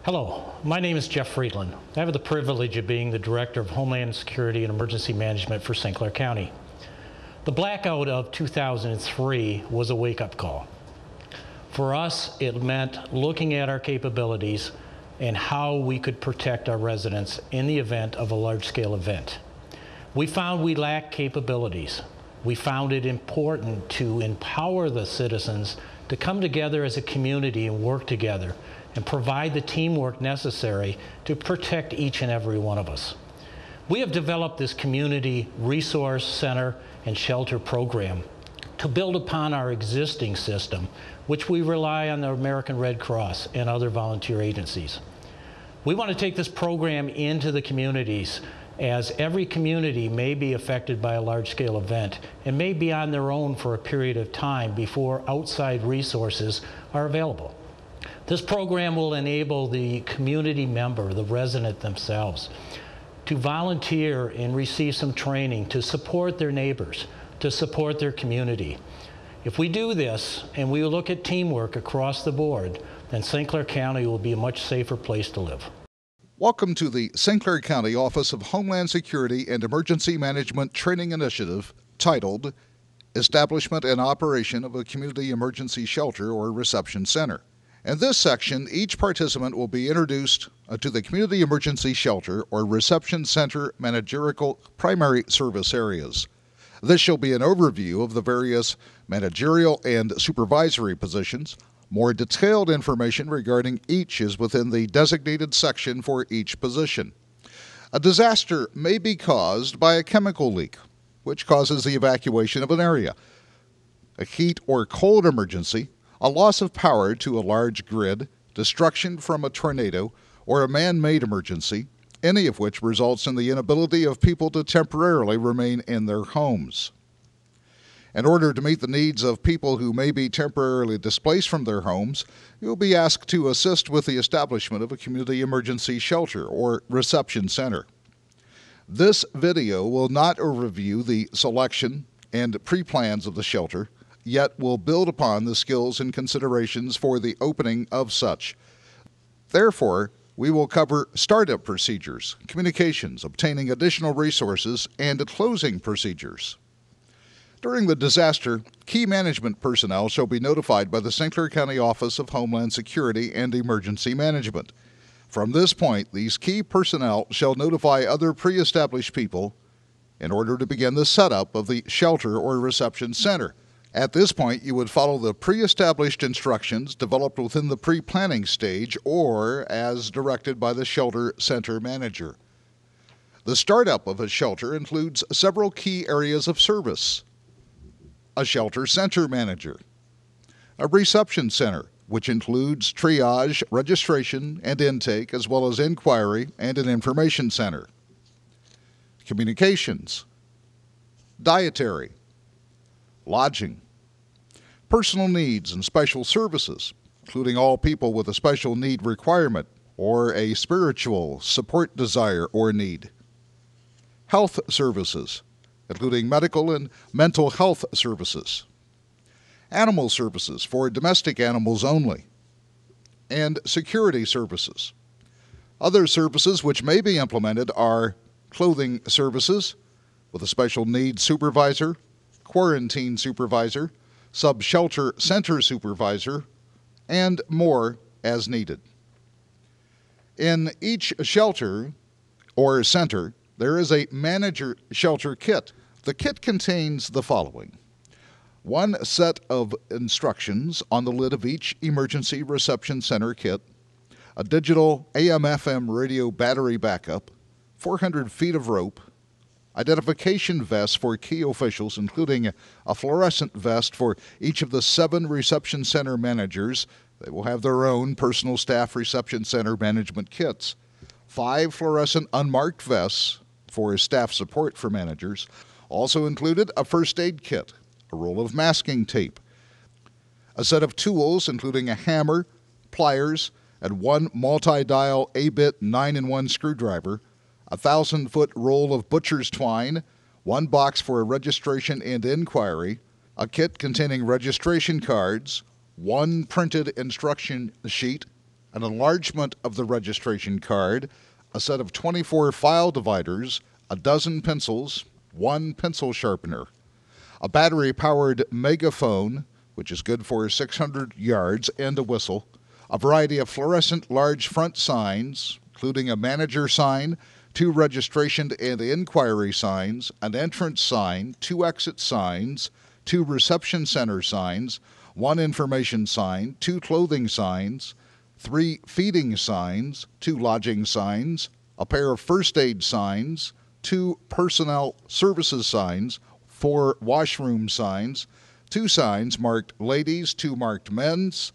Hello, my name is Jeff Friedland. I have the privilege of being the Director of Homeland Security and Emergency Management for St. Clair County. The blackout of 2003 was a wake-up call. For us, it meant looking at our capabilities and how we could protect our residents in the event of a large-scale event. We found we lacked capabilities. We found it important to empower the citizens to come together as a community and work together and provide the teamwork necessary to protect each and every one of us. We have developed this community resource center and shelter program to build upon our existing system, which we rely on the American Red Cross and other volunteer agencies. We want to take this program into the communities, as every community may be affected by a large-scale event and may be on their own for a period of time before outside resources are available. This program will enable the community member, the resident themselves, to volunteer and receive some training to support their neighbors, to support their community. If we do this and we look at teamwork across the board, then St. Clair County will be a much safer place to live. Welcome to the St. Clair County Office of Homeland Security and Emergency Management Training Initiative titled Establishment and Operation of a Community Emergency Shelter or Reception Center. In this section, each participant will be introduced to the Community Emergency Shelter or Reception Center managerial primary service areas. This shall be an overview of the various managerial and supervisory positions. More detailed information regarding each is within the designated section for each position. A disaster may be caused by a chemical leak, which causes the evacuation of an area. A heat or cold emergency, a loss of power to a large grid, destruction from a tornado, or a man-made emergency, any of which results in the inability of people to temporarily remain in their homes. In order to meet the needs of people who may be temporarily displaced from their homes, you'll be asked to assist with the establishment of a community emergency shelter or reception center. This video will not overview the selection and pre-plans of the shelter, yet will build upon the skills and considerations for the opening of such. Therefore, we will cover startup procedures, communications, obtaining additional resources, and closing procedures. During the disaster, key management personnel shall be notified by the St. Clair County Office of Homeland Security and Emergency Management. From this point, these key personnel shall notify other pre-established people in order to begin the setup of the shelter or reception center. At this point, you would follow the pre-established instructions developed within the pre-planning stage or as directed by the shelter center manager. The startup of a shelter includes several key areas of service. A shelter center manager. A reception center, which includes triage, registration, and intake, as well as inquiry and an information center. Communications. Dietary. Lodging, personal needs and special services, including all people with a special need requirement or a spiritual support desire or need. Health services, including medical and mental health services. Animal services for domestic animals only. And security services. Other services which may be implemented are clothing services with a special needs supervisor, quarantine supervisor, sub-shelter center supervisor, and more as needed. In each shelter or center, there is a manager shelter kit. The kit contains the following: one set of instructions on the lid of each emergency reception center kit, a digital AM/FM radio battery backup, 400 feet of rope, identification vests for key officials, including a fluorescent vest for each of the 7 reception center managers. They will have their own personal staff reception center management kits. 5 fluorescent unmarked vests for staff support for managers. Also included a first aid kit, a roll of masking tape, a set of tools including a hammer, pliers, and 1 multi-dial 8-bit 9-in-1 screwdriver, a 1,000-foot roll of butcher's twine, 1 box for a registration and inquiry, a kit containing registration cards, 1 printed instruction sheet, an enlargement of the registration card, a set of 24 file dividers, a dozen pencils, one pencil sharpener, a battery-powered megaphone, which is good for 600 yards, and a whistle, a variety of fluorescent large front signs, including a manager sign, 2 registration and inquiry signs, an entrance sign, 2 exit signs, 2 reception center signs, 1 information sign, 2 clothing signs, 3 feeding signs, 2 lodging signs, a pair of first aid signs, 2 personnel services signs, 4 washroom signs, 2 signs marked ladies, 2 marked men's,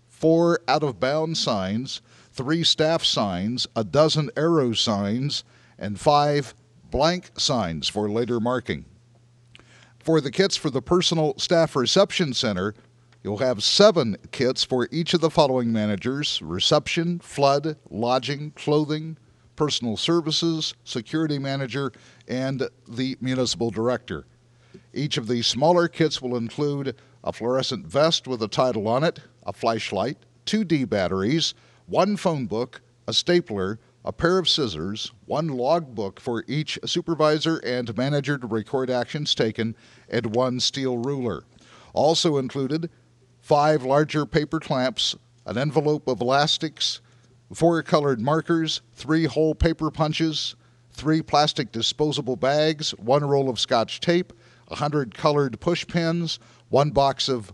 4 out-of-bounds signs, 3 staff signs, a dozen arrow signs, and 5 blank signs for later marking. For the kits for the Personal Staff Reception Center, you'll have 7 kits for each of the following managers: reception, flood, lodging, clothing, personal services, security manager, and the municipal director. Each of these smaller kits will include a fluorescent vest with a title on it, a flashlight, 2 D batteries, 1 phone book, a stapler, a pair of scissors, 1 log book for each supervisor and manager to record actions taken, and 1 steel ruler. Also included 5 larger paper clamps, an envelope of elastics, 4 colored markers, 3 whole paper punches, 3 plastic disposable bags, 1 roll of Scotch tape, 100 colored push pins, 1 box of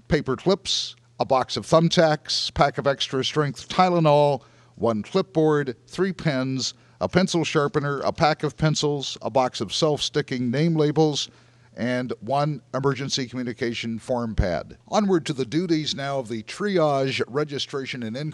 paper clips, a box of thumbtacks, pack of extra strength Tylenol, 1 clipboard, 3 pens, a pencil sharpener, a pack of pencils, a box of self-sticking name labels, and 1 emergency communication form pad. Onward to the duties now of the triage, registration, and inquiry